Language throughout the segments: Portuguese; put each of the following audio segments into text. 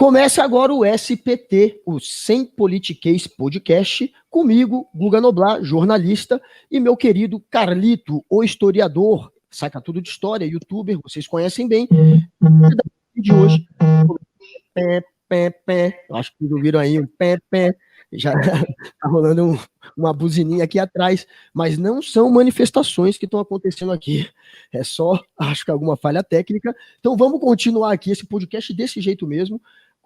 Começa agora o SPT, o Sem Politiquês Podcast, comigo, Guga Noblar, jornalista, e meu querido Carlito, o historiador, saca tudo de história, youtuber, vocês conhecem bem. De hoje, acho que vocês ouviram aí um pé, já tá rolando uma buzininha aqui atrás, mas não são manifestações que estão acontecendo aqui, é só, acho que alguma falha técnica. Então vamos continuar aqui esse podcast desse jeito mesmo,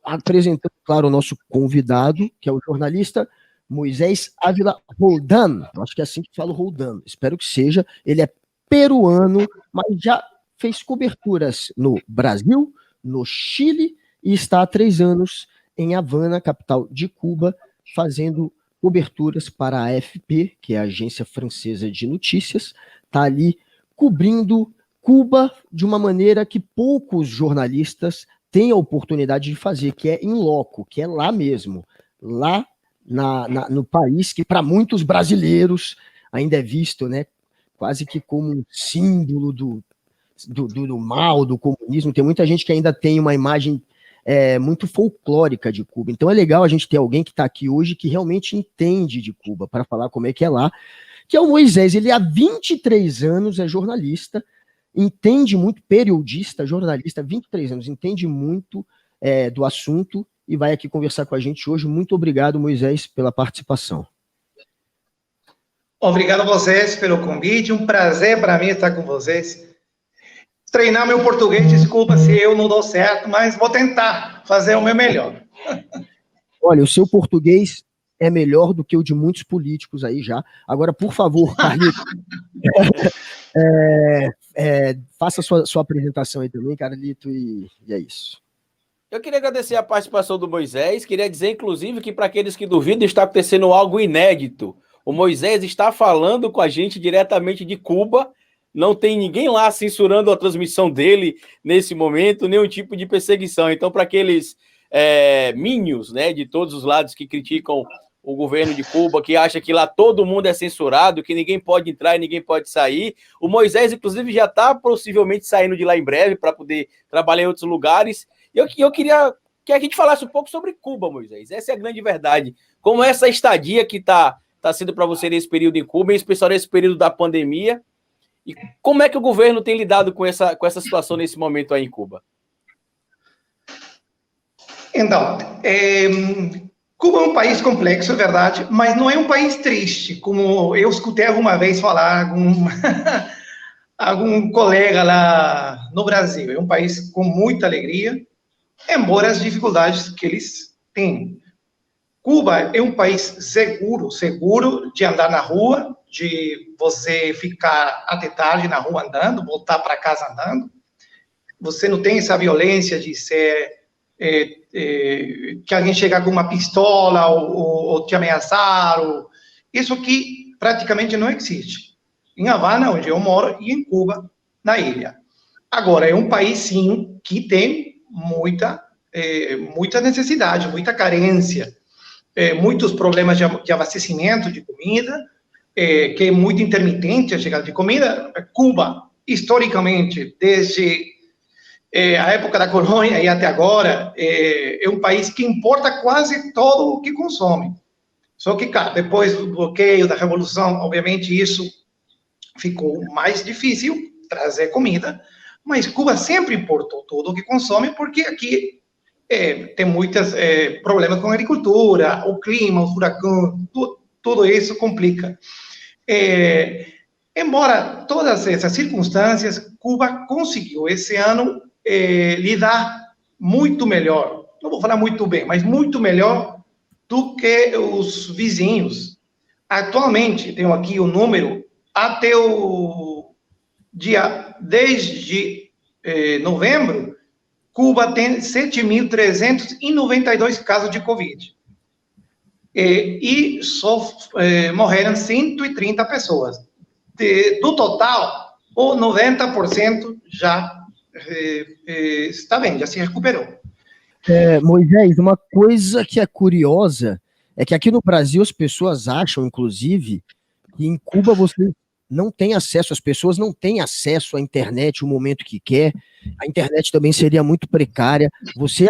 apresentando, claro, o nosso convidado, que é o jornalista Moisés Ávila Roldan. Eu acho que é assim que fala Roldan. Espero que seja. Ele é peruano, mas já fez coberturas no Brasil, no Chile, e está há 3 anos em Havana, capital de Cuba, fazendo coberturas para a AFP, que é a Agência Francesa de Notícias. Está ali cobrindo Cuba de uma maneira que poucos jornalistas tem a oportunidade de fazer, que é in loco, que é lá mesmo, lá no país que para muitos brasileiros ainda é visto, né, quase que como um símbolo do mal, do comunismo. Tem muita gente que ainda tem uma imagem muito folclórica de Cuba. Então é legal a gente ter alguém que está aqui hoje que realmente entende de Cuba para falar como é que é lá, que é o Moisés. Ele há 23 anos é jornalista, entende muito, periodista, jornalista, 23 anos, entende muito do assunto e vai aqui conversar com a gente hoje. Muito obrigado, Moisés, pela participação. Obrigado a vocês pelo convite, um prazer para mim estar com vocês. Treinar meu português, desculpa se eu não dou certo, mas vou tentar fazer o meu melhor. Olha, o seu português é melhor do que o de muitos políticos aí já. Agora, por favor, Carlito, faça sua apresentação aí também, Carlito, e é isso. Eu queria agradecer a participação do Moisés, queria dizer, inclusive, que para aqueles que duvidam, está acontecendo algo inédito. O Moisés está falando com a gente diretamente de Cuba, não tem ninguém lá censurando a transmissão dele nesse momento, nenhum tipo de perseguição. Então, para aqueles minions, né, de todos os lados que criticam o governo de Cuba, que acha que lá todo mundo é censurado, que ninguém pode entrar e ninguém pode sair. O Moisés, inclusive, já está possivelmente saindo de lá em breve para poder trabalhar em outros lugares. Eu queria que a gente falasse um pouco sobre Cuba, Moisés. Essa é a grande verdade. Como essa estadia que está sendo para você nesse período em Cuba, em especial nesse período da pandemia, e como é que o governo tem lidado com essa situação nesse momento aí em Cuba? Então, Cuba é um país complexo, é verdade, mas não é um país triste, como eu escutei alguma vez falar algum colega lá no Brasil. É um país com muita alegria, embora as dificuldades que eles têm. Cuba é um país seguro de andar na rua, de você ficar até tarde na rua andando, voltar para casa andando. Você não tem essa violência de ser que alguém chegar com uma pistola ou te ameaçar. Isso aqui praticamente não existe. Em Havana, onde eu moro, e em Cuba, na ilha. Agora, é um país, sim, que tem muita necessidade, muita carência, muitos problemas de abastecimento de comida, que é muito intermitente a chegada de comida. Cuba, historicamente, desde a época da colônia e até agora, é um país que importa quase todo o que consome. Só que, cara, depois do bloqueio, da revolução, obviamente isso ficou mais difícil, trazer comida, mas Cuba sempre importou tudo o que consome, porque aqui tem muitos problemas com a agricultura, o clima, o furacão, tudo isso complica. Embora todas essas circunstâncias, Cuba conseguiu esse ano lidar muito melhor, não vou falar muito bem, mas muito melhor do que os vizinhos. Atualmente, tenho aqui o número, até o dia 10 de novembro, Cuba tem 7.392 casos de Covid. E só morreram 130 pessoas. Do total, o 90% já está bem, já se recuperou. Moisés, uma coisa que é curiosa é que aqui no Brasil as pessoas acham, inclusive, que em Cuba você não tem acesso, as pessoas não têm acesso à internet o momento que quer, a internet também seria muito precária. Você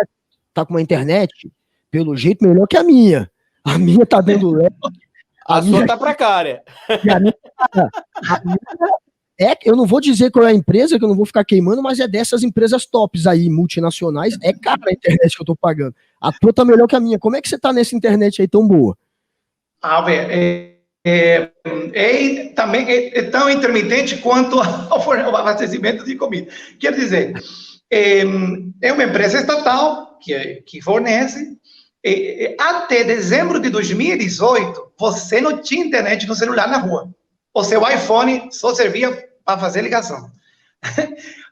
tá com uma internet, pelo jeito, melhor que a minha. A minha tá dando lag. A sua tá precária. E a minha, eu não vou dizer qual é a empresa, que eu não vou ficar queimando, mas é dessas empresas tops aí, multinacionais. É cara a internet que eu tô pagando. A tua tá melhor que a minha. Como é que você tá nessa internet aí tão boa? A ver, também é tão intermitente quanto ao abastecimento de comida. Quer dizer, é uma empresa estatal que fornece. Até dezembro de 2018, você não tinha internet no celular na rua. O seu iPhone só servia para fazer ligação.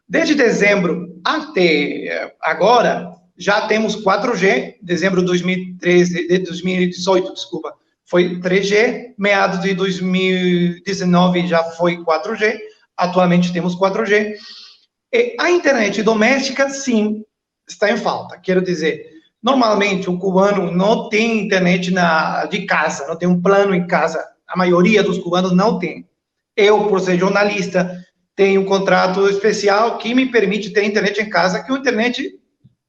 Desde dezembro até agora, já temos 4G. Dezembro de 2018, desculpa, foi 3G. Meados de 2019 já foi 4G. Atualmente temos 4G. A internet doméstica, sim, está em falta. Quero dizer, normalmente o cubano não tem internet de casa, não tem um plano em casa. A maioria dos cubanos não tem. Eu, por ser jornalista, tenho um contrato especial que me permite ter internet em casa, que a internet,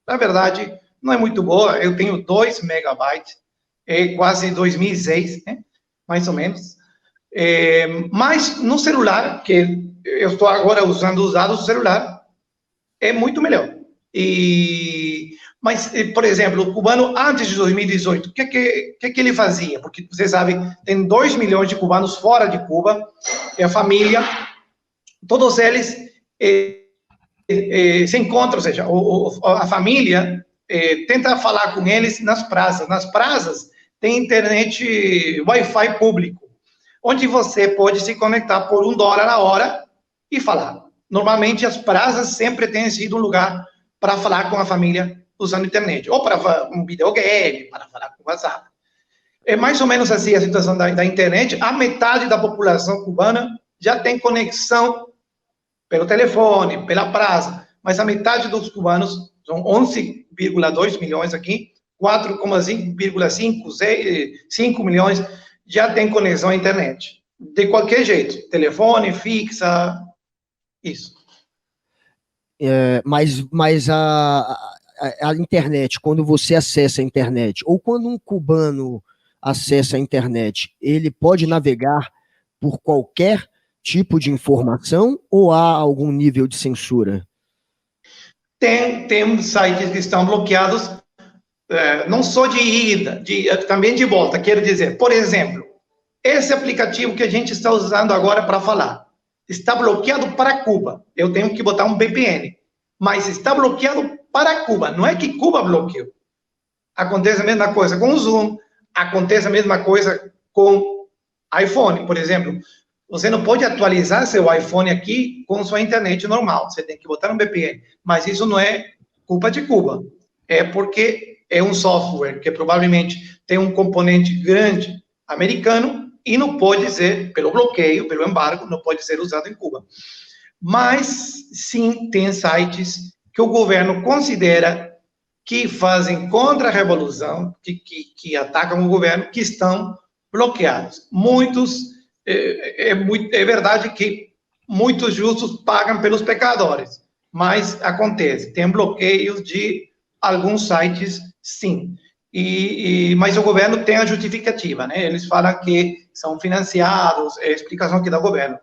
na verdade, não é muito boa. Eu tenho 2 megabytes, quase 2006, né? Mais ou menos. Mas no celular, que eu estou agora usando o celular, é muito melhor. Mas, por exemplo, o cubano, antes de 2018, o que ele fazia? Porque, você sabe, tem 2 milhões de cubanos fora de Cuba, e a família, todos eles se encontram, ou seja, a família tenta falar com eles nas praças. Nas praças tem internet Wi-Fi público, onde você pode se conectar por $1 a hora e falar. Normalmente, as praças sempre têm sido um lugar para falar com a família usando internet, ou para um videogame, para falar com o WhatsApp. É mais ou menos assim a situação da internet. A metade da população cubana já tem conexão pelo telefone, pela praça, mas a metade dos cubanos, são 11,2 milhões aqui, 4,5 milhões já tem conexão à internet. De qualquer jeito, telefone, fixa, isso. Mas a internet, quando você acessa a internet, ou quando um cubano acessa a internet, ele pode navegar por qualquer tipo de informação ou há algum nível de censura? Tem sites que estão bloqueados, não só de ida, também de volta. Quero dizer, por exemplo, esse aplicativo que a gente está usando agora para falar, está bloqueado para Cuba. Eu tenho que botar um VPN. Mas está bloqueado para Cuba. Não é que Cuba bloqueou. Acontece a mesma coisa com o Zoom. Acontece a mesma coisa com iPhone, por exemplo. Você não pode atualizar seu iPhone aqui com sua internet normal. Você tem que botar um VPN. Mas isso não é culpa de Cuba. É porque é um software que provavelmente tem um componente grande americano e não pode ser, pelo bloqueio, pelo embargo, não pode ser usado em Cuba. Mas, sim, tem sites que o governo considera que fazem contra-revolução, que atacam o governo, que estão bloqueados. Muitos, é verdade que muitos justos pagam pelos pecadores, mas acontece, tem bloqueios de alguns sites, sim. Mas o governo tem a justificativa, né? Eles falam que são financiados, é a explicação que dá o governo,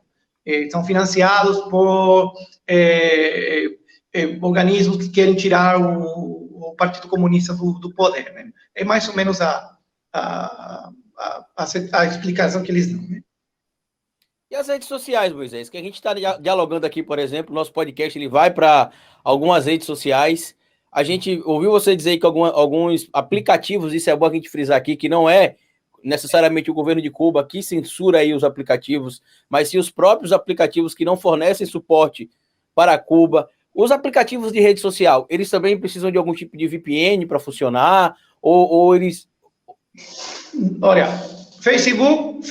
são financiados por organismos que querem tirar o Partido Comunista do poder, né? É mais ou menos a explicação que eles dão, né? E as redes sociais, Moisés, que a gente está dialogando aqui, por exemplo, nosso podcast ele vai para algumas redes sociais. A gente ouviu você dizer que alguns aplicativos, isso é bom a gente frisar aqui, que não é necessariamente o governo de Cuba que censura aí os aplicativos, mas sim os próprios aplicativos que não fornecem suporte para Cuba. Os aplicativos de rede social, eles também precisam de algum tipo de VPN para funcionar? Ou eles... Olha, Facebook,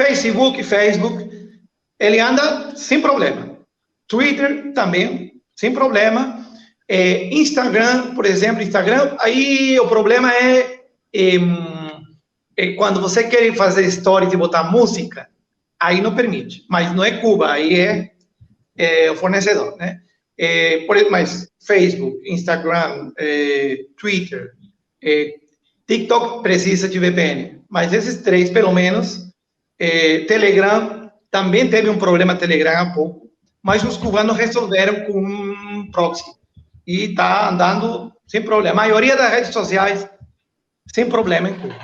ele anda sem problema. Twitter também, sem problema. Instagram, por exemplo, aí o problema é quando você quer fazer stories e botar música, aí não permite. Mas não é Cuba, aí é o fornecedor, né? Mas Facebook, Instagram, Twitter, TikTok precisa de VPN, mas esses três, pelo menos, Telegram, também teve um problema Telegram há pouco, mas os cubanos resolveram com um proxy, e está andando sem problema. A maioria das redes sociais, sem problema em Cuba.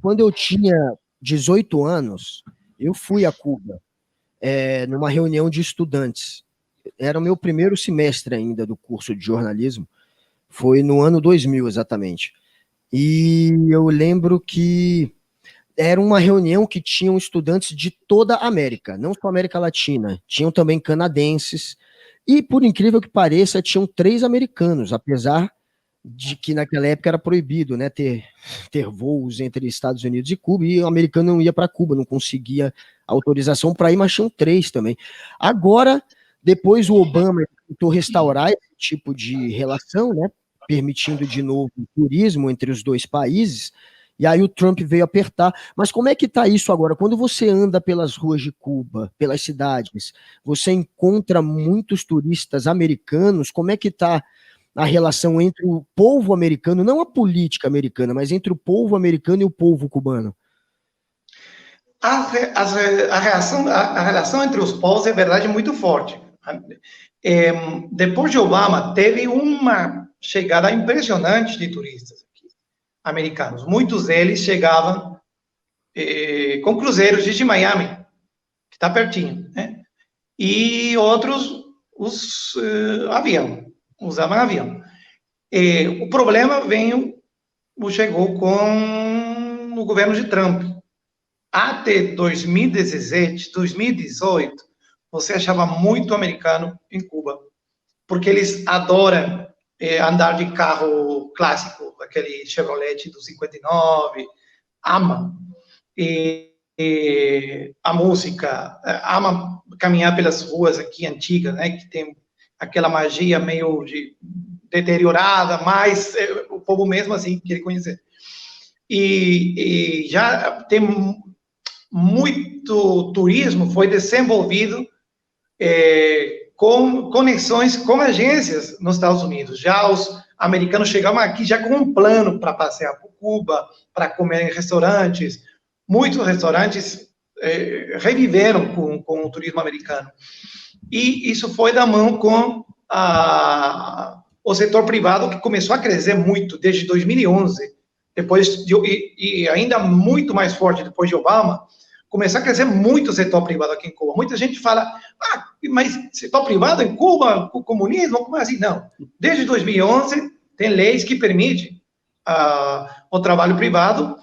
Quando eu tinha 18 anos, eu fui a Cuba, numa reunião de estudantes. Era o meu primeiro semestre ainda do curso de jornalismo, foi no ano 2000 exatamente. E eu lembro que era uma reunião que tinham estudantes de toda a América, não só América Latina, tinham também canadenses, e por incrível que pareça, tinham 3 americanos, apesar de que naquela época era proibido, né, ter voos entre Estados Unidos e Cuba, e o americano não ia para Cuba, não conseguia autorização para ir, mas tinham 3 também. Agora, depois o Obama tentou restaurar esse tipo de relação, né, permitindo de novo o turismo entre os 2 países, e aí o Trump veio apertar. Mas como é que está isso agora? Quando você anda pelas ruas de Cuba, pelas cidades, você encontra muitos turistas americanos, como é que está a relação entre o povo americano, não a política americana, mas entre o povo americano e o povo cubano? A relação entre os povos é verdade muito forte. Depois de Obama, teve uma chegada impressionante de turistas americanos. Muitos deles chegavam com cruzeiros desde Miami, que está pertinho, né? E outros usavam avião. O problema chegou com o governo de Trump. Até 2017, 2018, você achava muito americano em Cuba, porque eles adoram andar de carro clássico, aquele Chevrolet do 59, amam a música, amam caminhar pelas ruas aqui antigas, né, que tem aquela magia meio deteriorada, mas o povo mesmo assim quer conhecer. E já tem muito turismo foi desenvolvido com conexões com agências nos Estados Unidos. Já os americanos chegavam aqui já com um plano para passear por Cuba, para comer em restaurantes. Muitos restaurantes reviveram com o turismo americano. E isso foi da mão com o setor privado, que começou a crescer muito desde 2011, e ainda muito mais forte depois de Obama. Começou a crescer muito o setor privado aqui em Cuba. Muita gente fala, mas setor privado em Cuba, o comunismo, como assim? Não. Desde 2011, tem leis que permitem o trabalho privado.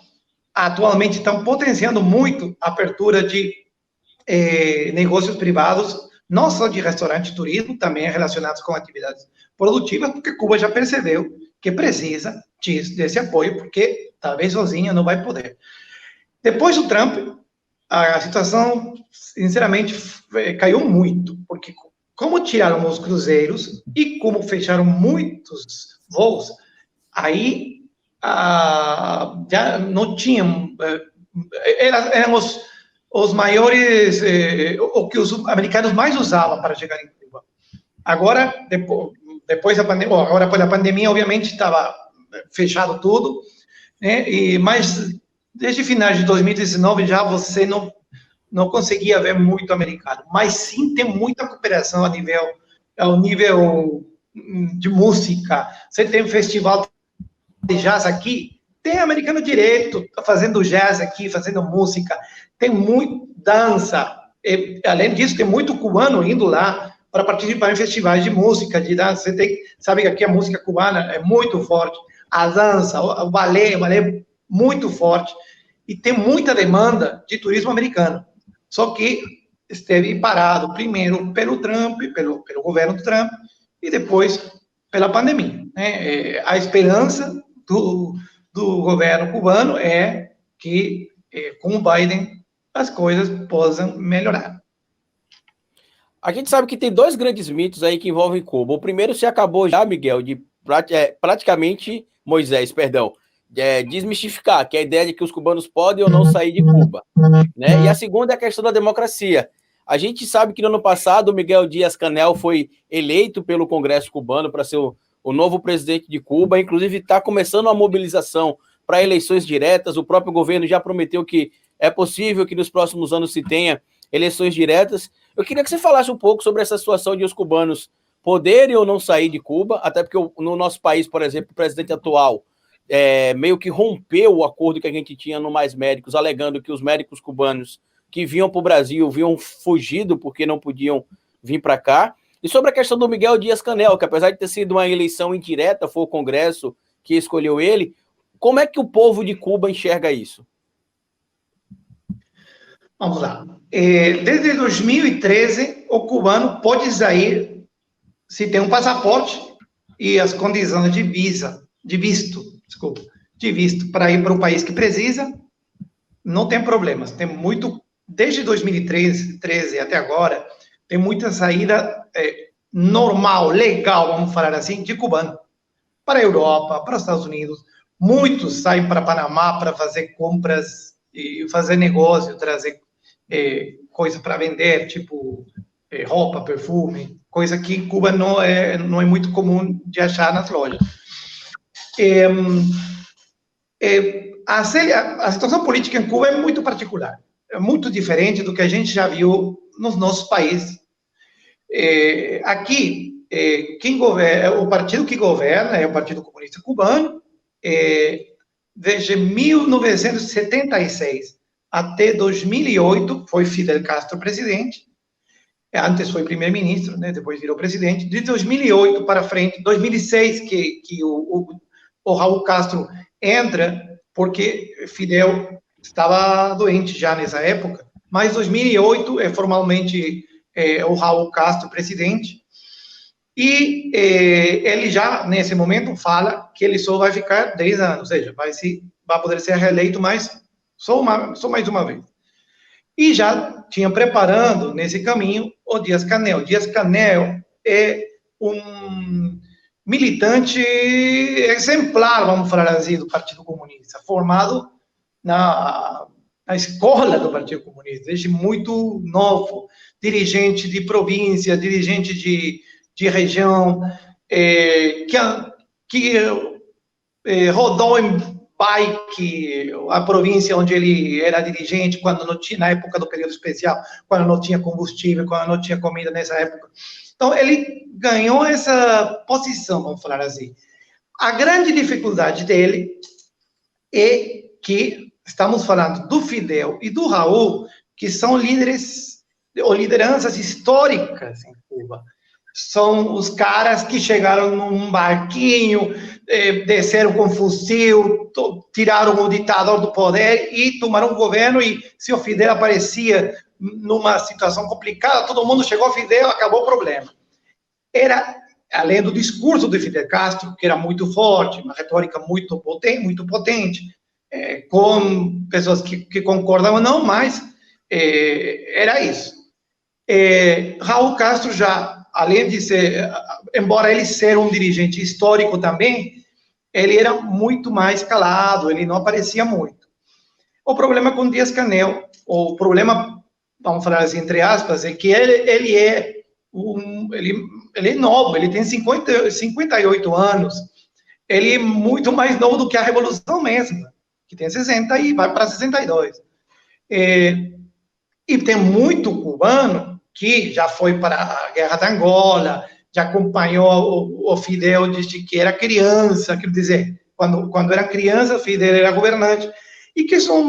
Atualmente estão potenciando muito a apertura de negócios privados, não só de restaurante e turismo, também relacionados com atividades produtivas, porque Cuba já percebeu que precisa desse apoio, porque talvez sozinha não vai poder. Depois do Trump, a situação, sinceramente, caiu muito, porque como tiraram os cruzeiros e como fecharam muitos voos, aí já não tinham, eram os maiores, o que os americanos mais usavam para chegar em Cuba. Agora, depois da pandemia, agora pela pandemia, obviamente, estava fechado tudo, né? Mas desde finais de 2019 já você não conseguia ver muito americano, mas sim tem muita cooperação ao nível de música. Você tem um festival de jazz aqui, tem americano direto fazendo jazz aqui, fazendo música, tem muito dança, além disso tem muito cubano indo lá para participar em festivais de música, de dança. Você sabe que aqui a música cubana é muito forte, a dança, o balé muito forte, e tem muita demanda de turismo americano. Só que esteve parado primeiro pelo Trump, pelo governo do Trump, e depois pela pandemia, né? A esperança do governo cubano é que, com o Biden, as coisas possam melhorar. A gente sabe que tem 2 grandes mitos aí que envolvem Cuba. O primeiro se acabou já, Miguel, de praticamente Moisés, perdão, desmistificar, que é a ideia de que os cubanos podem ou não sair de Cuba, né? E a segunda é a questão da democracia. A gente sabe que no ano passado o Miguel Díaz-Canel foi eleito pelo Congresso cubano para ser o novo presidente de Cuba, inclusive está começando a mobilização para eleições diretas. O próprio governo já prometeu que é possível que nos próximos anos se tenha eleições diretas. Eu queria que você falasse um pouco sobre essa situação de os cubanos poderem ou não sair de Cuba, até porque no nosso país, por exemplo, o presidente atual meio que rompeu o acordo que a gente tinha no Mais Médicos, alegando que os médicos cubanos que vinham para o Brasil vinham fugido porque não podiam vir para cá. E sobre a questão do Miguel Dias-Canel, que apesar de ter sido uma eleição indireta, foi o Congresso que escolheu ele, como é que o povo de Cuba enxerga isso? Vamos lá. Desde 2013, o cubano pode sair se tem um passaporte e as condições de visto para ir para o país que precisa, não tem problemas. Tem muito, desde 2013 até agora, tem muita saída normal, legal, vamos falar assim, de cubano para a Europa, para os Estados Unidos. Muitos saem para Panamá para fazer compras e fazer negócio, trazer coisa para vender, tipo roupa, perfume, coisa que em Cuba não é muito comum de achar nas lojas. A situação política em Cuba é muito particular, é muito diferente do que a gente já viu nos nossos países. Aqui, o partido que governa é o Partido Comunista Cubano. Desde 1976 até 2008 foi Fidel Castro presidente. Antes foi primeiro-ministro, né? Depois virou presidente. De 2008 para frente, 2006 que o Raul Castro entra, porque Fidel estava doente já nessa época. Mas 2008 é formalmente o Raul Castro presidente. E ele já, nesse momento, fala que ele só vai ficar 10 anos, ou seja, vai poder ser reeleito só mais uma vez. E já tinha preparando, nesse caminho, o Dias-Canel. Dias-Canel é um militante exemplar, vamos falar assim, do Partido Comunista, formado na escola do Partido Comunista, desde muito novo, dirigente de província, dirigente de região, que rodou em bike a província onde ele era dirigente, quando não tinha, na época do período especial, quando não tinha combustível, quando não tinha comida nessa época. Então, ele ganhou essa posição, vamos falar assim. A grande dificuldade dele é que estamos falando do Fidel e do Raul, que são líderes ou lideranças históricas em Cuba. São os caras que chegaram num barquinho, desceram com fuzil, tiraram o ditador do poder e tomaram o governo. E se o Fidel aparecia numa situação complicada, todo mundo chegou ao Fidel, acabou o problema. Era, além do discurso de Fidel Castro, que era muito forte, uma retórica muito potente, com pessoas que concordavam ou não, mas era isso. Raul Castro já, além de ser, embora ele ser um dirigente histórico também, ele era muito mais calado, ele não aparecia muito. O problema com Dias-Canel, o problema, vamos falar assim, entre aspas, é que ele é novo, ele tem 58 anos, ele é muito mais novo do que a Revolução mesmo, que tem 60 e vai para 62. E tem muito cubano que já foi para a Guerra da Angola, já acompanhou o Fidel desde que era criança, quer dizer, quando era criança, Fidel era governante, e que são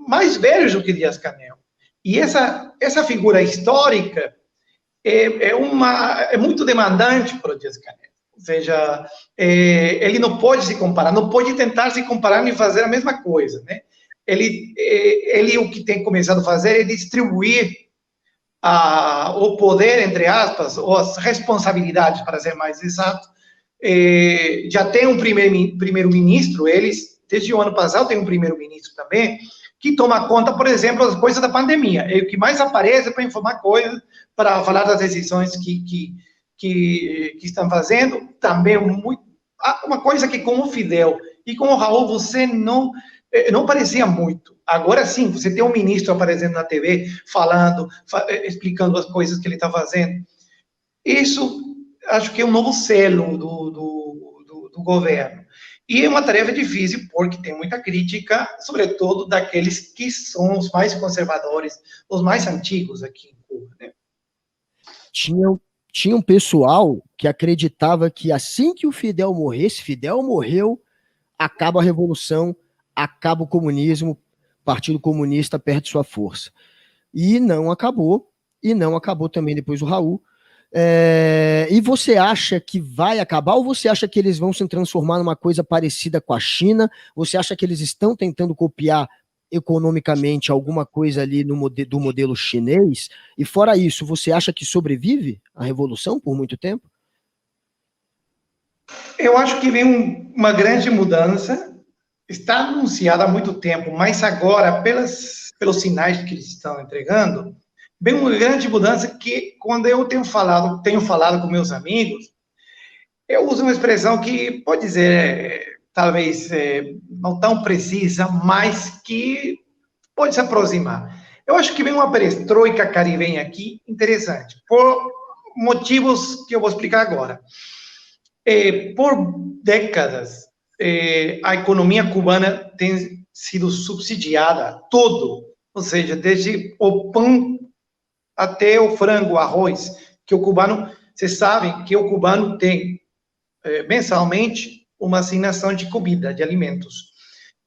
mais velhos do que Dias-Canel. E essa figura histórica é muito demandante para o Dias-Canel. Ou seja, ele não pode se comparar, não pode tentar se comparar nem fazer a mesma coisa, né? Ele o que tem começado a fazer é distribuir o poder, entre aspas, ou as responsabilidades, para ser mais exato. Já tem um primeiro-ministro, eles, desde o ano passado, tem um primeiro-ministro também, que toma conta, por exemplo, das coisas da pandemia. É o que mais aparece para informar coisas, para falar das decisões que estão fazendo. Também uma coisa que com o Fidel e com o Raul, você não parecia muito. Agora sim, você tem um ministro aparecendo na TV, falando, explicando as coisas que ele está fazendo. Isso, acho que é um novo selo do governo. E é uma tarefa difícil, porque tem muita crítica, sobretudo daqueles que são os mais conservadores, os mais antigos aqui em Cuba, né? Tinha um pessoal que acreditava que assim que o Fidel morresse, Fidel morreu, acaba a revolução, acaba o comunismo, o Partido Comunista perde sua força. E não acabou também depois do Raul. E você acha que vai acabar ou você acha que eles vão se transformar numa coisa parecida com a China? Você acha que eles estão tentando copiar economicamente alguma coisa ali do modelo chinês? E fora isso, você acha que sobrevive a revolução por muito tempo? Eu acho que vem uma grande mudança, está anunciada há muito tempo, mas agora, pelos sinais que eles estão entregando, vem uma grande mudança que, quando eu tenho falado com meus amigos, eu uso uma expressão que pode dizer, talvez, não tão precisa, mas que pode se aproximar. Eu acho que vem uma perestroika caribenha aqui interessante, por motivos que eu vou explicar agora. Por décadas, a economia cubana tem sido subsidiada, todo, ou seja, desde o pão até o frango, o arroz, que o cubano, vocês sabem que o cubano tem mensalmente uma assignação de comida, de alimentos,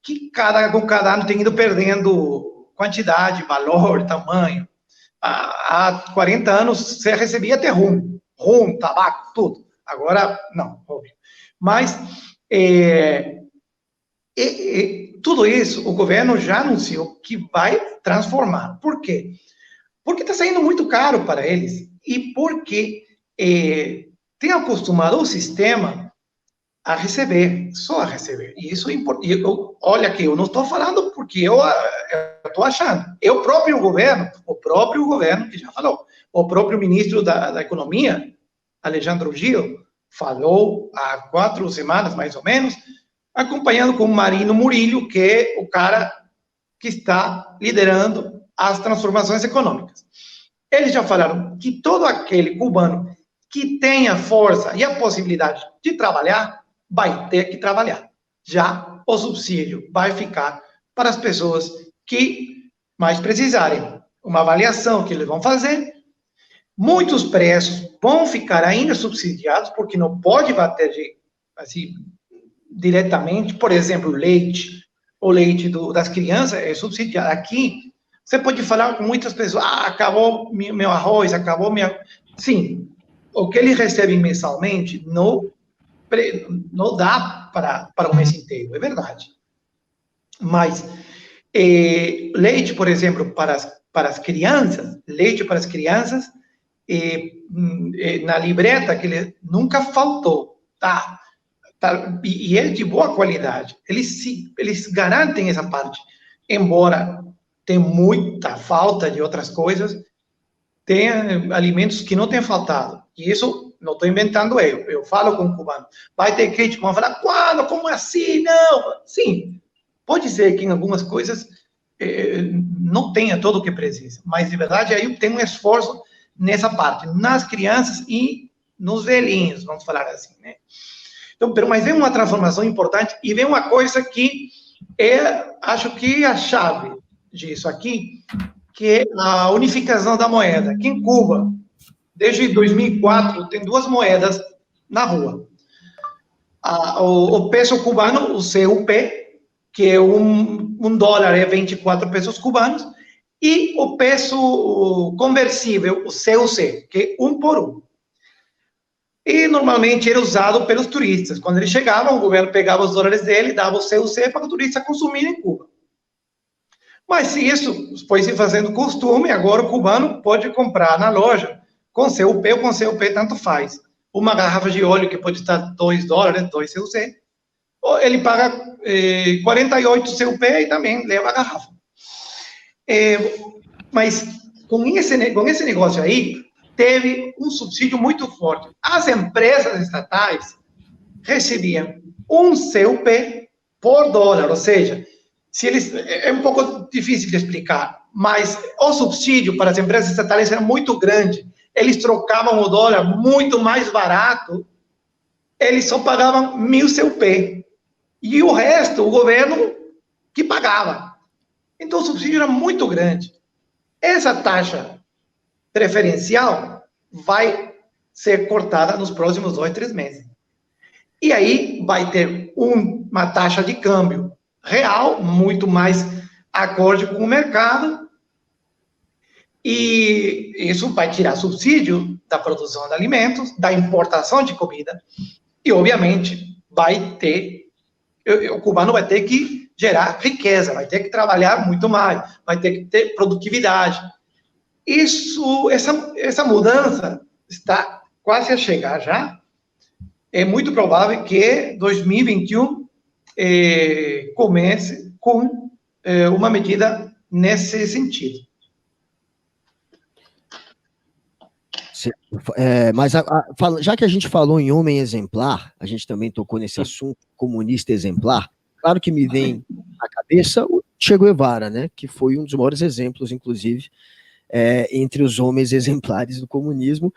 que com cada ano tem ido perdendo quantidade, valor, tamanho. Há 40 anos você recebia até rum, tabaco, tudo. Agora, não, óbvio. Mas, tudo isso, o governo já anunciou que vai transformar. Por quê? Porque está saindo muito caro para eles e porque tem acostumado o sistema a receber, só a receber. E isso é importante. Olha aqui, eu não estou falando porque eu estou achando. O próprio governo que já falou, o próprio ministro da Economia, Alejandro Gil, falou há 4 semanas, mais ou menos, acompanhando com o Marino Murillo, que é o cara que está liderando as transformações econômicas. Eles já falaram que todo aquele cubano que tenha força e a possibilidade de trabalhar, vai ter que trabalhar. Já o subsídio vai ficar para as pessoas que mais precisarem. Uma avaliação que eles vão fazer. Muitos preços vão ficar ainda subsidiados, porque não pode bater assim, diretamente. Por exemplo, leite. O leite das crianças é subsidiado. Aqui, você pode falar com muitas pessoas, acabou meu arroz, acabou minha... Sim, o que eles recebem mensalmente não dá para o mês inteiro, é verdade. Mas leite, por exemplo, para as crianças, na libreta que ele nunca faltou, tá? E é de boa qualidade. Eles garantem essa parte, embora tenha muita falta de outras coisas, tem alimentos que não têm faltado. E isso não estou inventando eu falo com o cubano. Vai ter crítica, vão falar, quando? Como assim? Não. Sim, pode ser que em algumas coisas não tenha todo o que precisa, mas, de verdade, aí tem um esforço nessa parte, nas crianças e nos velhinhos, vamos falar assim, né? Então, mas vem uma transformação importante e vem uma coisa que acho que é a chave disso aqui, que é a unificação da moeda. Aqui em Cuba, desde 2004, tem 2 moedas na rua. O peso cubano, o CUP, que é um dólar é 24 pesos cubanos, e o peso conversível, o CUC, que é 1 por 1. E normalmente era usado pelos turistas. Quando eles chegavam, o governo pegava os dólares dele, dava o CUC para o turista consumir em Cuba. Mas se isso foi se fazendo costume, agora o cubano pode comprar na loja com CUP ou com CUP, tanto faz. Uma garrafa de óleo que pode estar 2 dólares, 2 CUC, ou ele paga 48 CUP e também leva a garrafa. Mas com esse negócio aí, teve um subsídio muito forte. As empresas estatais recebiam 1 CUP por dólar, ou seja, se eles, é um pouco difícil de explicar, mas o subsídio para as empresas estatais era muito grande. Eles trocavam o dólar muito mais barato eles só pagavam 1.000 CUP. E o resto, o governo que pagava. Então, o subsídio era muito grande. Essa taxa preferencial vai ser cortada nos próximos 2, 3 meses. E aí vai ter uma taxa de câmbio real, muito mais acorde com o mercado, e isso vai tirar subsídio da produção de alimentos, da importação de comida, e, obviamente, vai ter, o cubano vai ter que gerar riqueza, vai ter que trabalhar muito mais, vai ter que ter produtividade. Essa mudança está quase a chegar já. É muito provável que 2021 comece com uma medida nesse sentido. Mas já que a gente falou em homem exemplar, a gente também tocou nesse assunto, comunista exemplar, claro que me vem à cabeça o Che Guevara, né, que foi um dos maiores exemplos, inclusive, entre os homens exemplares do comunismo,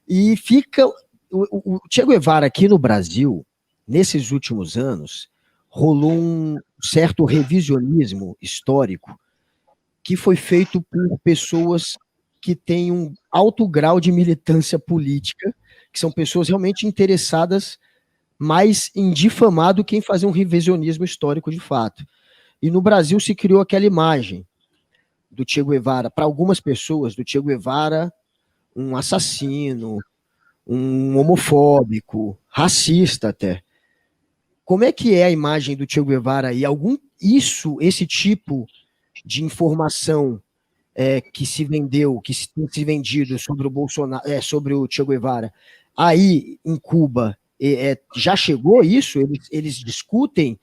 e fica... O Che Guevara aqui no Brasil, nesses últimos anos, rolou um certo revisionismo histórico que foi feito por pessoas que têm um alto grau de militância política, que são pessoas realmente interessadas mais em difamar do que em fazer um revisionismo histórico de fato. E no Brasil se criou aquela imagem do Che Guevara, para algumas pessoas, do Che Guevara um assassino, um homofóbico, racista até. Como é que é a imagem do Che Guevara aí? Esse tipo de informação que se vendeu, que se tem se vendido sobre o Bolsonaro, sobre o Che Guevara, aí em Cuba, já chegou isso? Eles discutem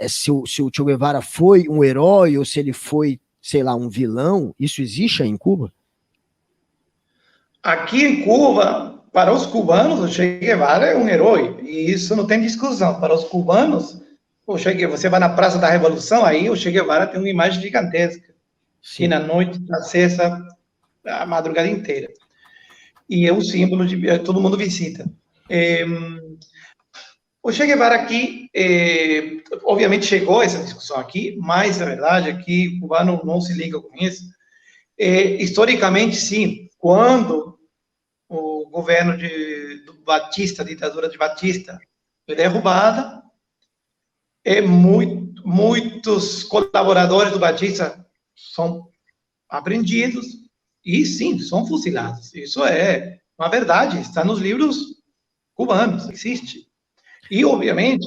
se o Che Guevara foi um herói ou se ele foi, sei lá, um vilão? Isso existe aí em Cuba? Aqui em Cuba, para os cubanos, o Che Guevara é um herói, e isso não tem discussão. Para os cubanos, você vai na Praça da Revolução, aí o Che Guevara tem uma imagem gigantesca. Sim. E na noite, na sexta, a madrugada inteira. E é um símbolo de todo mundo visita. O Che Guevara aqui, obviamente chegou essa discussão aqui, mas a verdade é que o cubano não se liga com isso. Historicamente, sim, quando o governo do Batista, a ditadura de Batista, foi derrubada, muitos colaboradores do Batista são apreendidos e, sim, são fuzilados. Isso é uma verdade, está nos livros cubanos, existe. E, obviamente,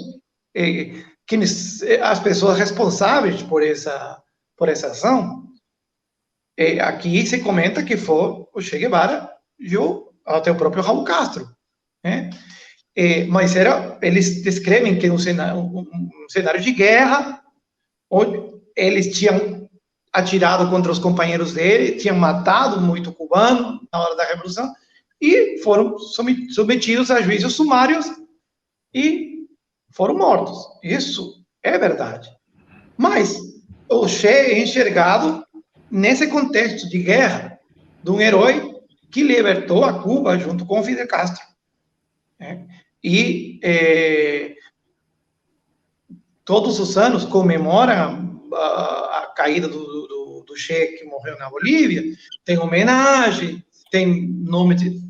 as pessoas responsáveis por essa ação, aqui se comenta que foi o Che Guevara e até o próprio Raul Castro, né? Mas eles descrevem que um cenário de guerra, onde eles tinham atirado contra os companheiros dele, tinham matado muito cubano na hora da Revolução, e foram submetidos a juízos sumários e foram mortos. Isso é verdade. Mas o Che é enxergado nesse contexto de guerra, de um herói que libertou a Cuba junto com o Fidel Castro. E todos os anos comemoram a caída do Che, que morreu na Bolívia, tem homenagem, tem nome de...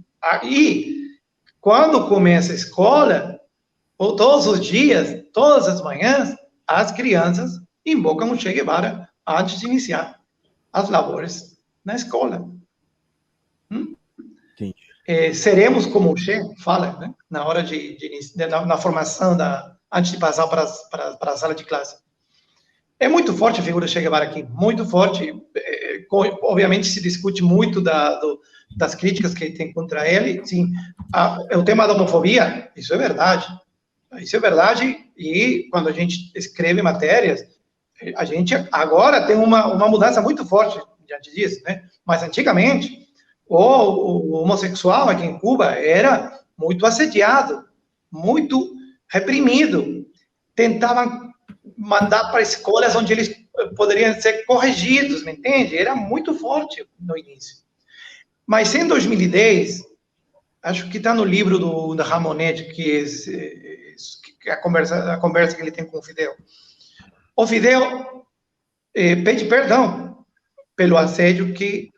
E quando começa a escola, todos os dias, todas as manhãs, as crianças invocam o Che Guevara antes de iniciar as labores na escola. Seremos como o Che fala, né? Na hora na formação, antes de passar para a sala de classe. É muito forte a figura do Che Guevara aqui, muito forte. Obviamente se discute muito das críticas que tem contra ele. Sim, o tema da homofobia, isso é verdade. Isso é verdade, e quando a gente escreve matérias, a gente agora tem uma mudança muito forte diante disso, né? Mas antigamente, o homossexual aqui em Cuba era muito assediado, muito reprimido. Tentavam mandar para escolas onde eles poderiam ser corrigidos, me entende? Era muito forte no início. Mas em 2010, acho que está no livro da Ramonet, que a conversa que ele tem com o Fidel. O Fidel pede perdão pelo assédio que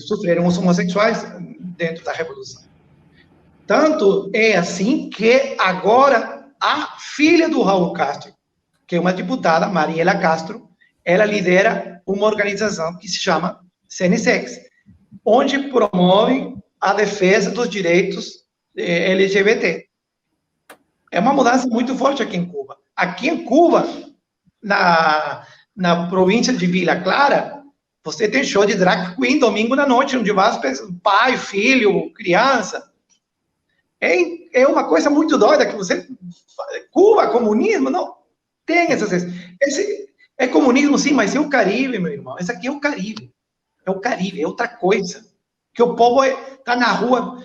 sofreram os homossexuais dentro da Revolução. Tanto é assim que agora a filha do Raul Castro, que é uma deputada, Mariela Castro, ela lidera uma organização que se chama CNSEX, onde promove a defesa dos direitos LGBT. É uma mudança muito forte aqui em Cuba. Aqui em Cuba, na província de Vila Clara, você tem show de drag queen domingo na noite, onde vai pai, filho, criança. É uma coisa muito doida que você... Cuba, comunismo, não tem essas... É comunismo, sim, mas é o Caribe, meu irmão. Esse aqui é o Caribe. É o Caribe, é outra coisa. Que o povo está na rua...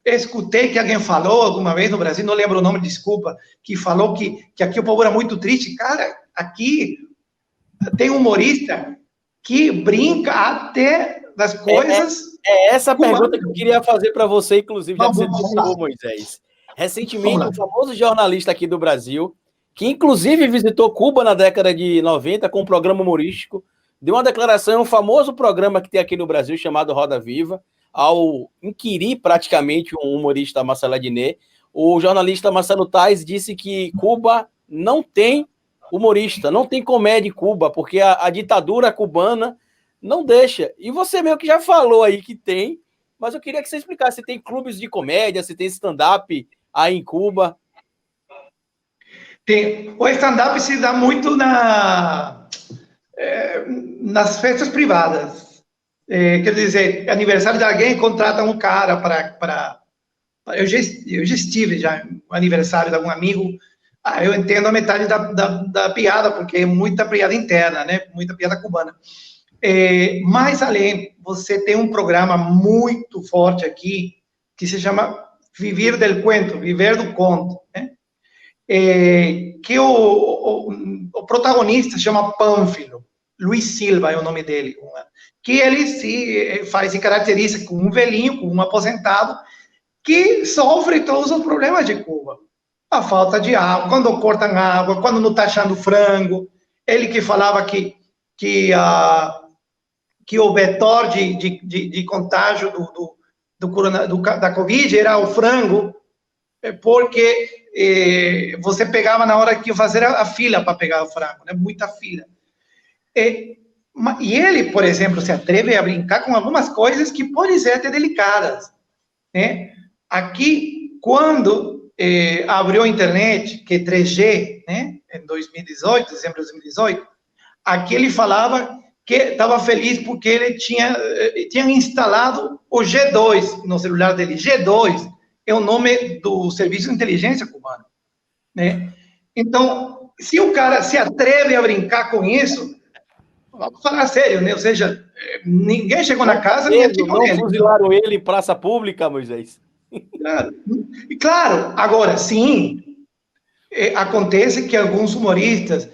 escutei que alguém falou alguma vez no Brasil, não lembro o nome, desculpa, que falou que aqui o povo era muito triste. Cara, aqui tem um humorista que brinca até das coisas... essa pergunta que eu queria fazer para você, inclusive, já que você tocou, Moisés. Recentemente, um famoso jornalista aqui do Brasil, que inclusive visitou Cuba na década de 90 com um programa humorístico, deu uma declaração em um famoso programa que tem aqui no Brasil chamado Roda Viva, ao inquirir praticamente um humorista, Marcelo Adnet. O jornalista Marcelo Tais disse que Cuba não tem humorista, não tem comédia em Cuba, porque a ditadura cubana não deixa. E você meio que já falou aí que tem, mas eu queria que você explicasse se tem clubes de comédia, se tem stand-up aí em Cuba. Tem. O stand-up se dá muito nas festas privadas. Quer dizer, aniversário de alguém, contrata um cara para... Eu já estive no aniversário de algum amigo. Eu entendo a metade da piada, porque é muita piada interna, né? Muita piada cubana. Mais além, você tem um programa muito forte aqui, que se chama Viver del Cuento, Viver do Conto, né? Que o protagonista se chama Pânfilo, Luiz Silva é o nome dele, que ele se caracteriza como um velhinho, como um aposentado, que sofre todos os problemas de Cuba. A falta de água, quando cortam água, quando não está achando frango. Ele que falava que o vetor de contágio da Covid era o frango, porque você pegava na hora que ia fazer a fila para pegar o frango, né? Muita fila. E ele, por exemplo, se atreve a brincar com algumas coisas que podem ser até delicadas, né? Aqui, quando abriu a internet, que é 3G, né? Em 2018, dezembro de 2018, aqui ele falava que estava feliz porque ele tinha instalado o G2 no celular dele. G2 é o nome do Serviço de Inteligência cubano, né? Então, se o cara se atreve a brincar com isso, vamos falar sério, né? Ou seja, ninguém chegou na casa... Não fuzilaram ele em praça pública, Moisés? Claro, agora, sim, acontece que alguns humoristas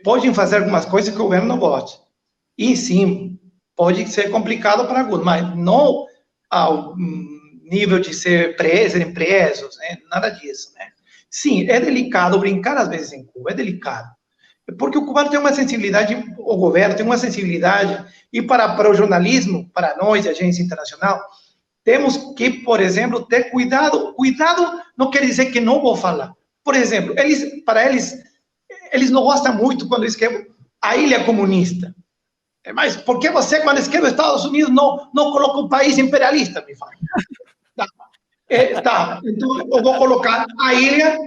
podem fazer algumas coisas que o governo não gosta. E sim, pode ser complicado para alguns, mas não ao nível de serem presos, né? Nada disso, né? Sim, é delicado brincar às vezes em Cuba, é delicado. Porque o cubano tem uma sensibilidade, o governo tem uma sensibilidade, e para o jornalismo, para nós, a agência internacional, temos que, por exemplo, ter cuidado. Cuidado não quer dizer que não vou falar. Por exemplo, eles não gostam muito quando eu escrevo a ilha comunista. Mas por que você, quando escreve Estados Unidos, não coloca um país imperialista, me fala? Tá, então eu vou colocar a ilha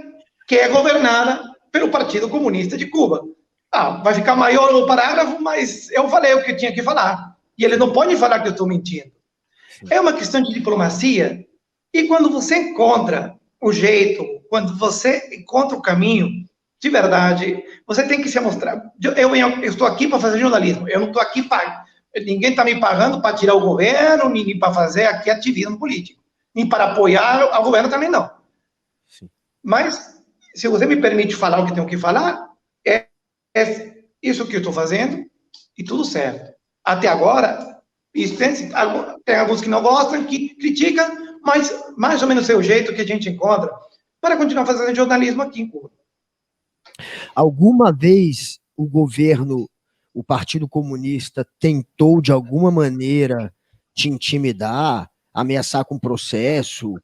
que é governada pelo Partido Comunista de Cuba. Vai ficar maior o parágrafo, mas eu falei o que eu tinha que falar. E eles não podem falar que eu estou mentindo. É uma questão de diplomacia. E quando você encontra o jeito, quando você encontra o caminho, de verdade, você tem que se mostrar. Eu estou aqui para fazer jornalismo. Eu não estou aqui para... Ninguém está me pagando para tirar o governo, nem para fazer aqui ativismo político. Nem para apoiar o governo também não. Sim. Mas, se você me permite falar o que tenho que falar, é isso que eu estou fazendo e tudo certo. Até agora, Isso tem alguns que não gostam, que criticam, mas mais ou menos é o jeito que a gente encontra para continuar fazendo jornalismo aqui em Cuba. Alguma vez o governo, o Partido Comunista, tentou de alguma maneira te intimidar, ameaçar com processo,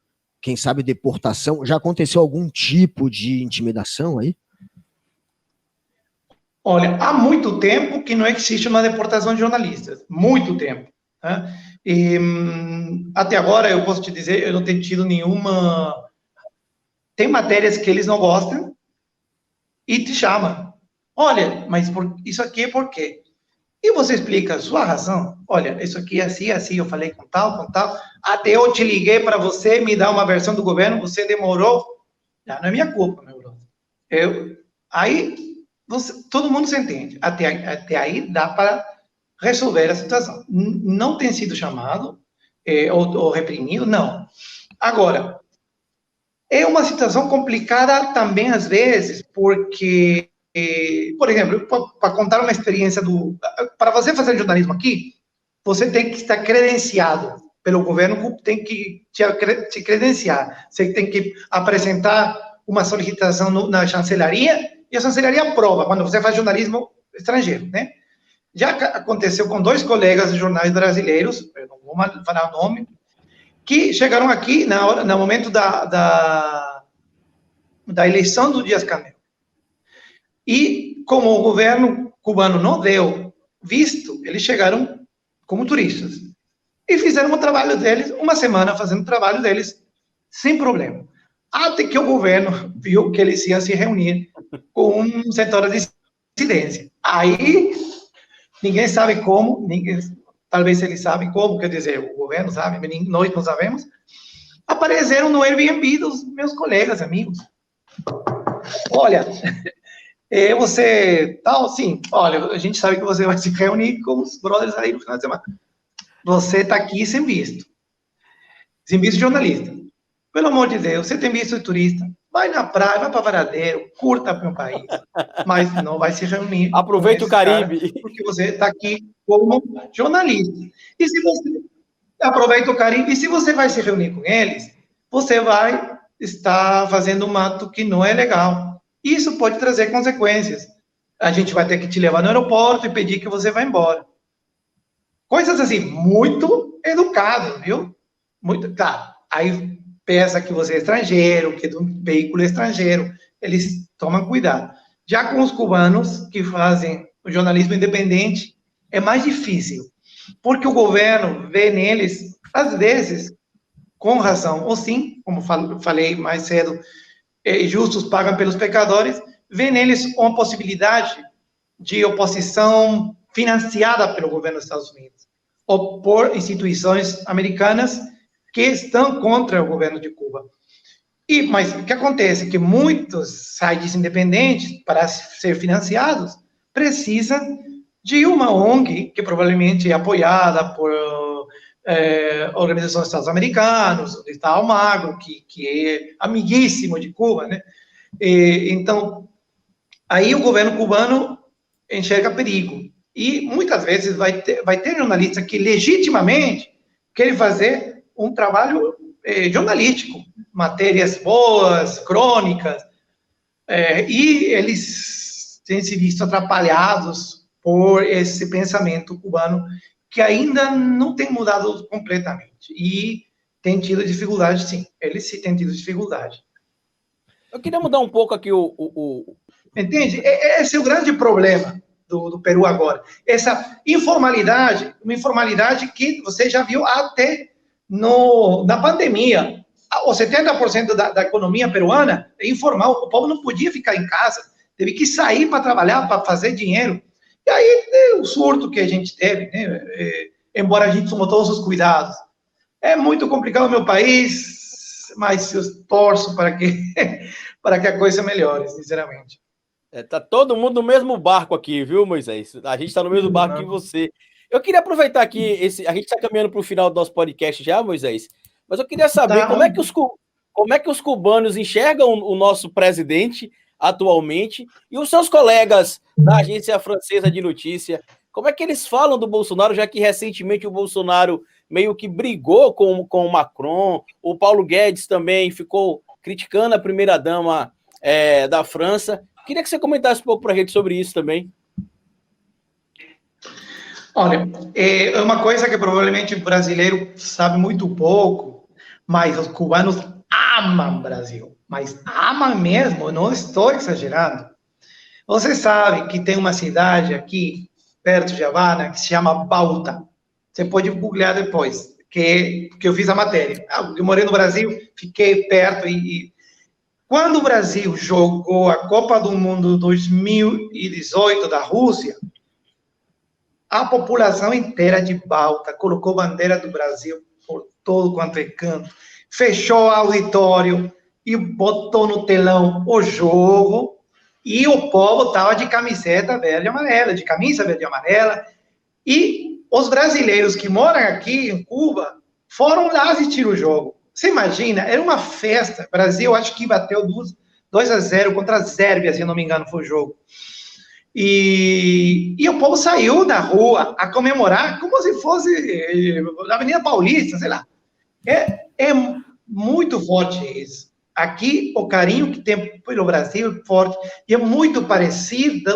quem sabe deportação? Já aconteceu algum tipo de intimidação aí? Olha, há muito tempo que não existe uma deportação de jornalistas. Muito tempo. Né? E até agora, eu posso te dizer, eu não tenho tido nenhuma... Tem matérias que eles não gostam e te chamam. Olha, mas isso aqui é por quê? E você explica a sua razão. Olha, isso aqui é assim, assim, eu falei com tal, até eu te liguei para você me dar uma versão do governo, você demorou. Já não é minha culpa, meu brother. Aí, todo mundo se entende. Até aí dá para resolver a situação. Não tem sido chamado ou reprimido, não. Agora, é uma situação complicada também, às vezes, porque... Por exemplo, para contar uma experiência para você fazer jornalismo aqui, você tem que estar credenciado pelo governo, tem que te credenciar. Você tem que apresentar uma solicitação na chancelaria e a chancelaria aprova quando você faz jornalismo estrangeiro, né? Já aconteceu com 2 colegas de jornais brasileiros, eu não vou falar o nome, que chegaram aqui no momento da eleição do Díaz-Canel. E, como o governo cubano não deu visto, eles chegaram como turistas. E fizeram o trabalho deles, uma semana fazendo o trabalho deles, sem problema. Até que o governo viu que eles iam se reunir com um setor de dissidência. Aí, ninguém sabe como, talvez eles sabem como, quer dizer, o governo sabe, nós não sabemos, apareceram no Airbnb dos meus colegas, amigos. Olha... você, tal, sim, olha, a gente sabe que você vai se reunir com os brothers aí no final de semana. Você está aqui sem visto de jornalista. Pelo amor de Deus, você tem visto de turista, vai na praia, vai para Varadeiro, curta para o país, mas não vai se reunir. Aproveita o Caribe. Porque você está aqui como jornalista. E se você aproveita o Caribe, e se você vai se reunir com eles, você vai estar fazendo um ato que não é legal. Isso pode trazer consequências. A gente vai ter que te levar no aeroporto e pedir que você vá embora. Coisas assim, muito educado, viu? Muito, claro. Aí pensa que você é estrangeiro, que é de um veículo estrangeiro, eles tomam cuidado. Já com os cubanos que fazem o jornalismo independente, é mais difícil, porque o governo vê neles, às vezes, com razão, ou sim, como falei mais cedo, justos pagam pelos pecadores, vê neles uma possibilidade de oposição financiada pelo governo dos Estados Unidos, ou por instituições americanas que estão contra o governo de Cuba. Mas o que acontece? Que muitos sites independentes, para ser financiados, precisam de uma ONG, que provavelmente é apoiada por Organização dos Estados Americanos, está Almagro, que é amiguíssimo de Cuba, né? Então, aí o governo cubano enxerga perigo. E muitas vezes vai ter jornalista que legitimamente quer fazer um trabalho jornalístico, matérias boas, crônicas, e eles têm se visto atrapalhados por esse pensamento cubano que ainda não tem mudado completamente. E tem tido dificuldade, sim. Eles sim têm tido dificuldade. Eu queria mudar um pouco aqui Entende? Esse é o grande problema do Peru agora. Essa informalidade, uma informalidade que você já viu até na pandemia. Os 70% da economia peruana é informal. O povo não podia ficar em casa. Teve que sair para trabalhar, para fazer dinheiro. E aí, o surto que a gente teve, né? Embora a gente tomou todos os cuidados. É muito complicado o meu país, mas eu torço para que a coisa melhore, sinceramente. Tá todo mundo no mesmo barco aqui, viu, Moisés? A gente está no mesmo barco que você. Eu queria aproveitar aqui, a gente está caminhando para o final do nosso podcast já, Moisés, mas eu queria saber como é que os cubanos enxergam o nosso presidente atualmente e os seus colegas da agência francesa de notícia. Como é que eles falam do Bolsonaro, já que recentemente o Bolsonaro meio que brigou com o Macron, o Paulo Guedes também ficou criticando a primeira-dama da França. Queria que você comentasse um pouco para a gente sobre isso também. Olha, é uma coisa que provavelmente o brasileiro sabe muito pouco, mas os cubanos amam o Brasil, mas amam mesmo, não estou exagerando. Você sabe que tem uma cidade aqui, perto de Havana, que se chama Bauta. Você pode googlear depois, que eu fiz a matéria. Eu morei no Brasil, fiquei perto e quando o Brasil jogou a Copa do Mundo 2018 da Rússia, a população inteira de Bauta colocou bandeira do Brasil por todo quanto é canto, fechou o auditório e botou no telão o jogo, e o povo estava de camiseta verde e amarela, de camisa verde e amarela, e os brasileiros que moram aqui em Cuba foram lá assistir o jogo. Você imagina, era uma festa. O Brasil, acho que bateu 2-0 contra a Sérvia, se eu não me engano, foi o jogo. E o povo saiu da rua a comemorar como se fosse na Avenida Paulista, sei lá. É muito forte isso. Aqui, o carinho que tem pelo Brasil é forte. E é muito parecido,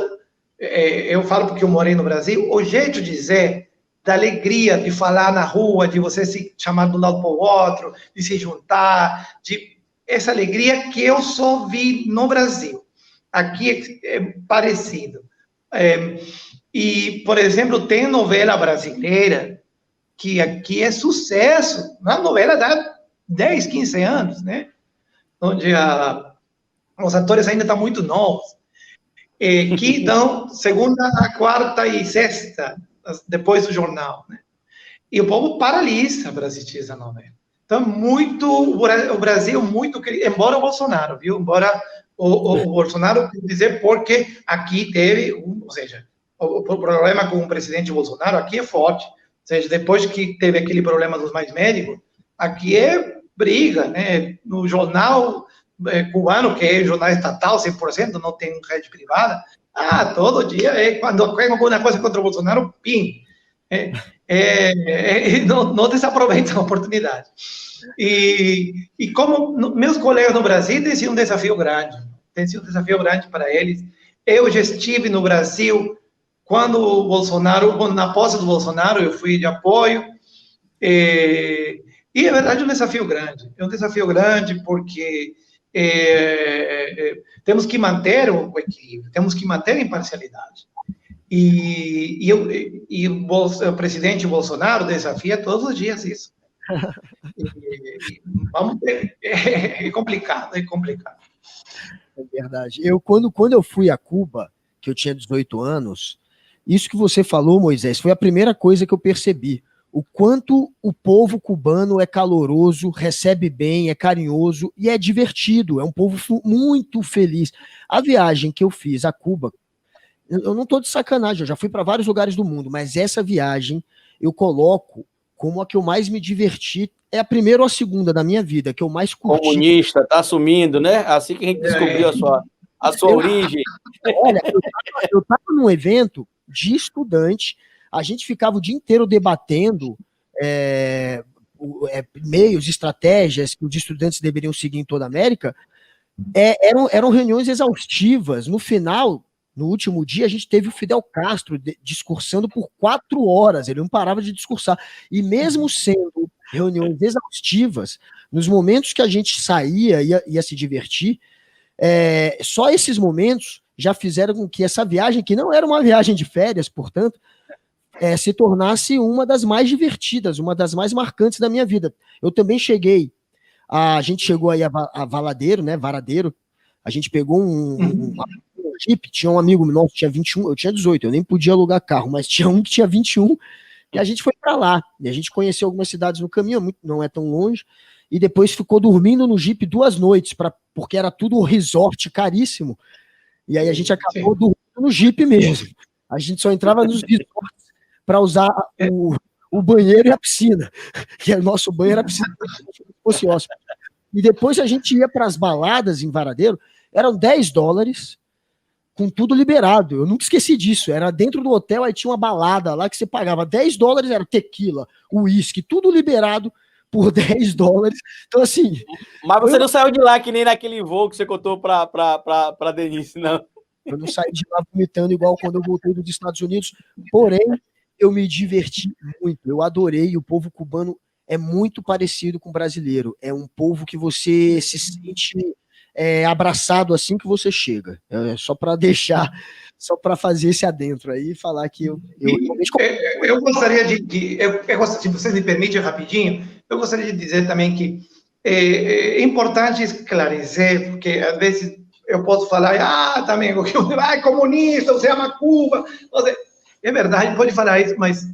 eu falo porque eu morei no Brasil, o jeito de dizer, da alegria de falar na rua, de você se chamar de um lado para o outro, de se juntar, de essa alegria que eu só vi no Brasil. Aqui é parecido. E, por exemplo, tem novela brasileira que aqui é sucesso. Uma novela dá 10, 15 anos, né? Onde os atores ainda estão muito novos. Que dão segunda, quarta e sexta, depois do jornal, né? E o povo paralisa para assistir essa novela. Então, o Brasil muito, embora o Bolsonaro, viu? Embora o Bolsonaro, dizer porque aqui teve, ou seja, o problema com o presidente Bolsonaro aqui é forte. Ou seja, depois que teve aquele problema dos mais médicos, aqui é briga, né? No jornal cubano, que é jornal estatal, 100%, não tem rede privada, todo dia, quando tem alguma coisa contra o Bolsonaro, pim. Não desaproveitam a oportunidade. E como meus colegas no Brasil, tem sido um desafio grande. Tem sido um desafio grande para eles. Eu já estive no Brasil quando o Bolsonaro, na posse do Bolsonaro, eu fui de apoio. E é verdade um desafio grande. É um desafio grande porque temos que manter o equilíbrio, temos que manter a imparcialidade. E o presidente Bolsonaro desafia todos os dias isso. Vamos ver. É complicado, é complicado. É verdade. Quando eu fui a Cuba, que eu tinha 18 anos, isso que você falou, Moisés, foi a primeira coisa que eu percebi. O quanto o povo cubano é caloroso, recebe bem, é carinhoso e é divertido. É um povo muito feliz. A viagem que eu fiz a Cuba, eu não estou de sacanagem, eu já fui para vários lugares do mundo, mas essa viagem eu coloco como a que eu mais me diverti. É a primeira ou a segunda da minha vida, que eu mais curti. Comunista, tá assumindo, né? Assim que a gente descobriu a sua origem. Olha, eu estava num evento de estudante, a gente ficava o dia inteiro debatendo meios, estratégias que os estudantes deveriam seguir em toda a América. Eram reuniões exaustivas. No final, no último dia, a gente teve o Fidel Castro discursando por 4 horas, ele não parava de discursar. E mesmo sendo reuniões exaustivas, nos momentos que a gente saía, ia se divertir, só esses momentos já fizeram com que essa viagem, que não era uma viagem de férias, portanto, se tornasse uma das mais divertidas, uma das mais marcantes da minha vida. Eu também a gente chegou aí a Valadeiro, né, Varadeiro, a gente pegou um Jeep, tinha um amigo nosso, tinha 21, eu tinha 18, eu nem podia alugar carro, mas tinha um que tinha 21, e a gente foi para lá, e a gente conheceu algumas cidades no caminho, não é tão longe, e depois ficou dormindo no Jeep 2 noites, porque era tudo um resort caríssimo, e aí a gente acabou dormindo no Jeep mesmo. A gente só entrava nos resorts para usar o banheiro e a piscina, que o nosso banheiro era a piscina, se fosse hóspede. E depois a gente ia para as baladas em Varadeiro, eram $10, com tudo liberado. Eu nunca esqueci disso. Era dentro do hotel, aí tinha uma balada lá que você pagava $10, era tequila, uísque, tudo liberado por $10. Então, assim... Mas você não saiu de lá que nem naquele voo que você contou pra Denise, não. Eu não saí de lá vomitando igual quando eu voltei dos Estados Unidos, porém, eu me diverti muito, eu adorei, o povo cubano é muito parecido com o brasileiro, é um povo que você se sente abraçado assim que você chega, só para deixar, só para fazer esse adentro aí e falar que eu gostaria se você me permite rapidinho, eu gostaria de dizer também que é importante esclarecer, porque às vezes eu posso falar, também, comunista, você ama Cuba, é verdade, pode falar isso, mas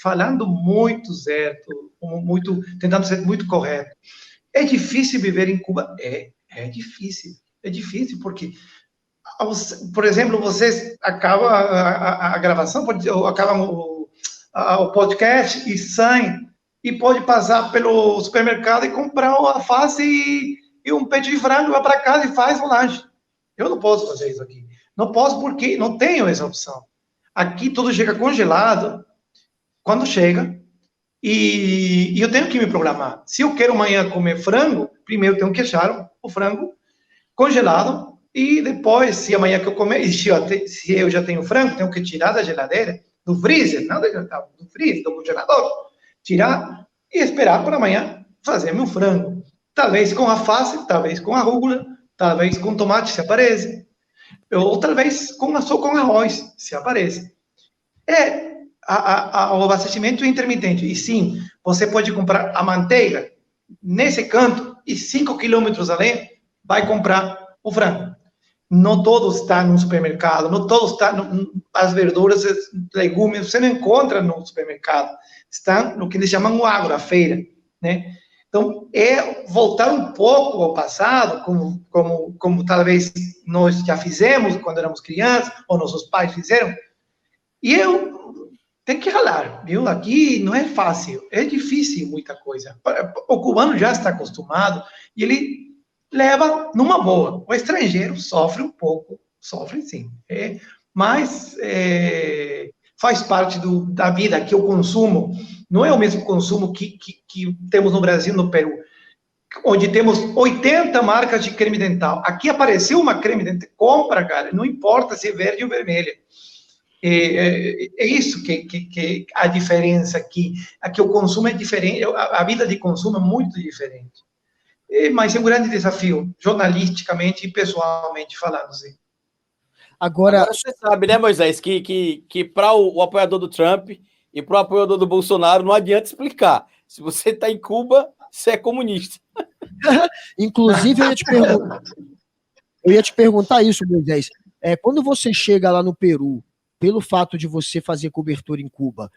falando muito certo, tentando ser muito correto, é difícil viver em Cuba? É difícil, porque, por exemplo, vocês acabam a gravação, acabam o podcast e saem, e pode passar pelo supermercado e comprar uma alface e um peito de frango, vai para casa e faz um lanche. Eu não posso fazer isso aqui. Não posso porque não tenho essa opção. Aqui tudo chega congelado quando chega e eu tenho que me programar. Se eu quero amanhã comer frango, primeiro eu tenho que achar o frango congelado e depois, se amanhã que eu comer, se eu já tenho frango, tenho que tirar da geladeira, do freezer, não do freezer, do congelador, tirar e esperar por amanhã fazer meu frango. Talvez com alface, talvez com arugula, talvez com tomate, se aparece. Ou talvez só com arroz, se aparece. O abastecimento intermitente. E sim, você pode comprar a manteiga nesse canto e 5 quilômetros além vai comprar o frango. Não todo está no supermercado, não todo está... as verduras, legumes, você não encontra no supermercado. Estão no que eles chamam o agro, a feira, né? Então, voltar um pouco ao passado, como talvez nós já fizemos quando éramos crianças, ou nossos pais fizeram, e eu tenho que ralar, viu? Aqui não é fácil, é difícil muita coisa. O cubano já está acostumado, e ele leva numa boa. O estrangeiro sofre um pouco, sofre sim, mas faz parte da vida, que o consumo não é o mesmo consumo que temos no Brasil, no Peru, onde temos 80 marcas de creme dental. Aqui apareceu uma creme dental, compra, cara, não importa se é verde ou vermelha. É isso que a diferença aqui. Aqui o consumo é diferente, a vida de consumo é muito diferente. Mas é um grande desafio, jornalisticamente e pessoalmente falando, assim. Agora você sabe, né, Moisés, que para o apoiador do Trump e para o apoiador do Bolsonaro não adianta explicar. Se você está em Cuba, você é comunista. Inclusive, eu ia te perguntar isso, Moisés. Quando você chega lá no Peru, pelo fato de você fazer cobertura em Cuba,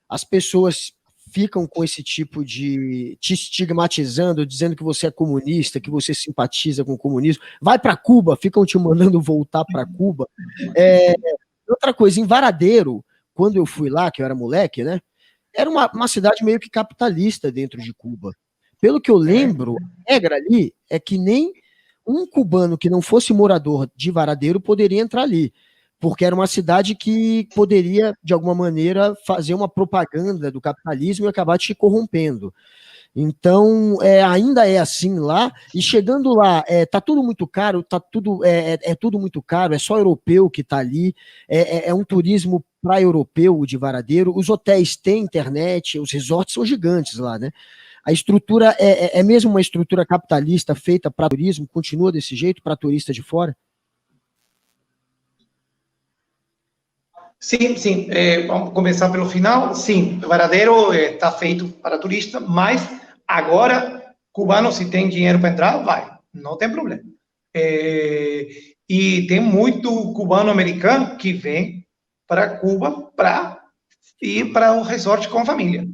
as pessoas ficam com esse tipo de... te estigmatizando, dizendo que você é comunista, que você simpatiza com o comunismo. Vai para Cuba, ficam te mandando voltar para Cuba. Outra coisa, em Varadeiro, quando eu fui lá, que eu era moleque, né? Era uma cidade meio que capitalista dentro de Cuba. Pelo que eu lembro, a regra ali é que nem um cubano que não fosse morador de Varadeiro poderia entrar ali, porque era uma cidade que poderia, de alguma maneira, fazer uma propaganda do capitalismo e acabar te corrompendo. Então, ainda é assim lá, e chegando lá, tá tudo muito caro, tudo muito caro, é só europeu que tá ali, é um turismo para europeu de Varadeiro, os hotéis têm internet, os resorts são gigantes lá, né? A estrutura é mesmo uma estrutura capitalista feita para turismo, continua desse jeito, para turista de fora? Sim, sim. Vamos começar pelo final. Sim, Varadeiro está feito para turista, mas agora, cubano, se tem dinheiro para entrar, vai. Não tem problema. E tem muito cubano-americano que vem para Cuba para ir para um resort com a família.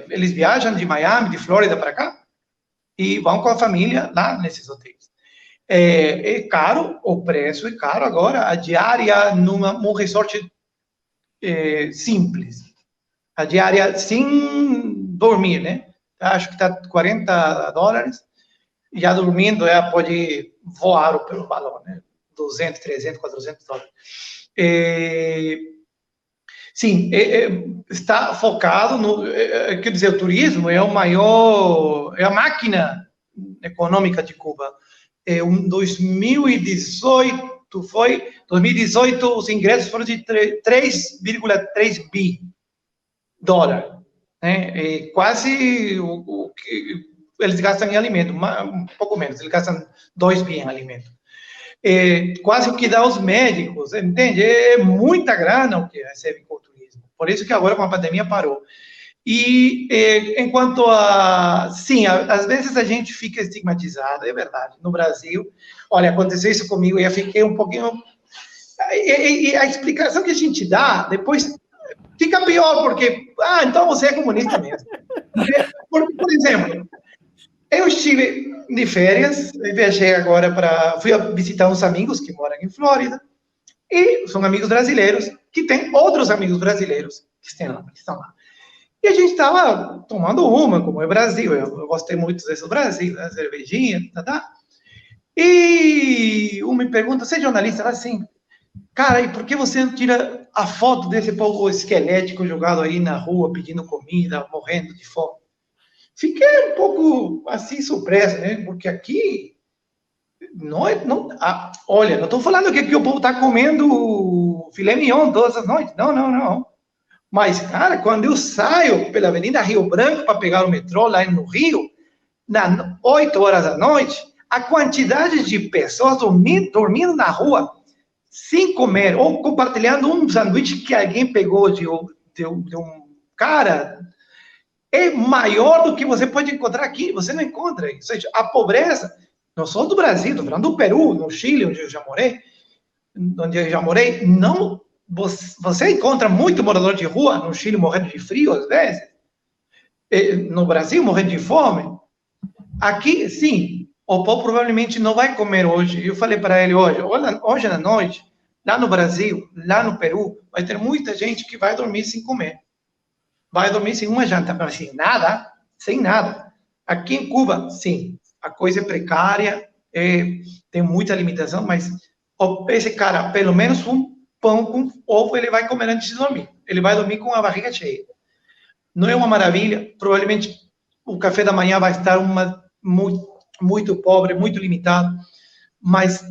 Eles viajam de Miami, de Flórida para cá, e vão com a família lá nesses hotéis. É caro, o preço é caro agora, a diária num resort simples. A diária sem dormir, né? Acho que está $40. Já dormindo, pode voar pelo balão, né? 200, 300, 400 dólares. Sim, está focado no... quer dizer, o turismo é a máquina econômica de Cuba. Em 2018, 2018, os ingressos foram de 3,3 bi dólares. Né? Quase o que eles gastam em alimento, um pouco menos, eles gastam 2 bi em alimento. Quase o que dá aos médicos, entende? É muita grana o que recebem com o turismo. Por isso que agora com a pandemia parou. E enquanto a... Sim, às vezes a gente fica estigmatizado, é verdade. No Brasil, olha, aconteceu isso comigo e eu fiquei um pouquinho... E a explicação que a gente dá, depois fica pior, porque... então você é comunista mesmo. Porque, por exemplo, eu estive de férias, viajei agora fui visitar uns amigos que moram em Flórida, e são amigos brasileiros, que têm outros amigos brasileiros que estão lá. E a gente estava tomando uma, como é Brasil, eu gostei muito desse Brasil, né, cervejinha, E um me pergunta, você é jornalista? Ela assim, cara, e por que você não tira a foto desse povo esquelético jogado aí na rua, pedindo comida, morrendo de fome? Fiquei um pouco, assim, surpreso, né? Porque aqui, olha, não estou falando que aqui o povo está comendo filé mignon todas as noites. Não. Mas, cara, quando eu saio pela Avenida Rio Branco para pegar o metrô lá no Rio, 8 horas da noite, a quantidade de pessoas dormindo na rua, sem comer, ou compartilhando um sanduíche que alguém pegou de um cara, é maior do que você pode encontrar aqui. Você não encontra. Ou seja, a pobreza, não só do Brasil, estou falando do Peru, no Chile, onde eu já morei, não... Você encontra muito morador de rua no Chile morrendo de frio, às vezes. No Brasil, morrendo de fome. Aqui, sim, o povo provavelmente não vai comer hoje. Eu falei para ele hoje à noite, lá no Brasil, lá no Peru, vai ter muita gente que vai dormir sem comer. Vai dormir sem uma janta, mas sem nada. Aqui em Cuba, sim, a coisa é precária, tem muita limitação, mas esse cara, pelo menos pão com ovo ele vai comer antes de dormir. Ele vai dormir com a barriga cheia. Não é uma maravilha? Provavelmente o café da manhã vai estar muito pobre, muito limitado, mas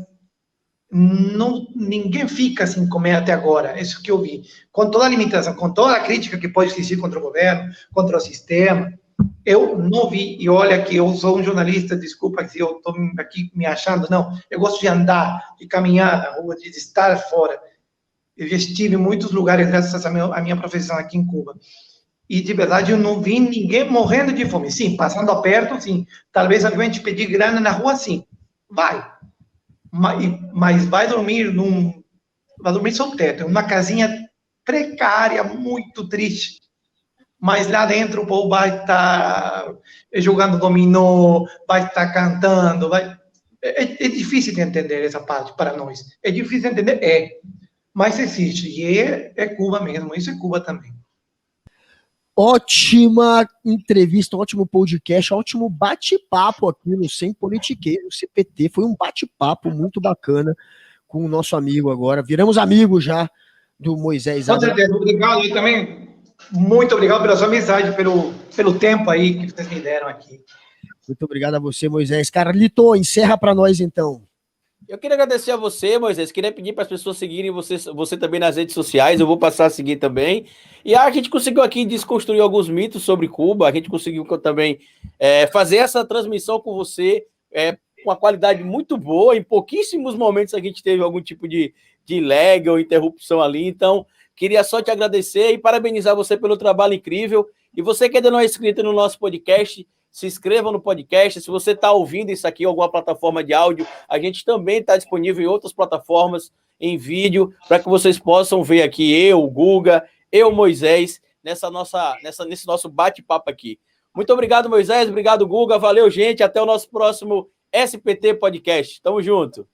ninguém fica sem comer até agora. Isso que eu vi. Com toda a limitação, com toda a crítica que pode existir contra o governo, contra o sistema, eu não vi, e olha que eu sou um jornalista, desculpa se eu estou aqui me achando, não. Eu gosto de andar, de caminhar na rua, de estar fora. Eu já estive em muitos lugares graças à minha profissão aqui em Cuba. E, de verdade, eu não vi ninguém morrendo de fome. Sim, passando aperto, sim. Talvez alguém te pedir grana na rua, sim. Vai. Mas vai dormir sob teto, numa casinha precária, muito triste. Mas lá dentro o povo vai estar jogando dominó, vai estar cantando. É difícil de entender essa parte para nós. É difícil de entender? Mas existe, e é Cuba mesmo, isso é Cuba também. Ótima entrevista, ótimo podcast, ótimo bate-papo aqui no Sem Politiqueiro, no CPT, foi um bate-papo muito bacana com o nosso amigo agora, viramos amigos já do Moisés. Com certeza, obrigado, eu também, muito obrigado pela sua amizade, pelo tempo aí que vocês me deram aqui. Muito obrigado a você, Moisés. Carlito, encerra para nós então. Eu queria agradecer a você, Moisés, queria pedir para as pessoas seguirem você também nas redes sociais, eu vou passar a seguir também. E a gente conseguiu aqui desconstruir alguns mitos sobre Cuba, a gente conseguiu também fazer essa transmissão com você com uma qualidade muito boa, em pouquíssimos momentos a gente teve algum tipo de lag ou interrupção ali, então queria só te agradecer e parabenizar você pelo trabalho incrível. E você que ainda não é inscrito no nosso podcast, se inscreva no podcast. Se você está ouvindo isso aqui em alguma plataforma de áudio, a gente também está disponível em outras plataformas em vídeo, para que vocês possam ver aqui eu, o Guga, eu, Moisés, nesse nosso bate-papo aqui. Muito obrigado, Moisés, obrigado, Guga, valeu, gente, até o nosso próximo SPT Podcast. Tamo junto.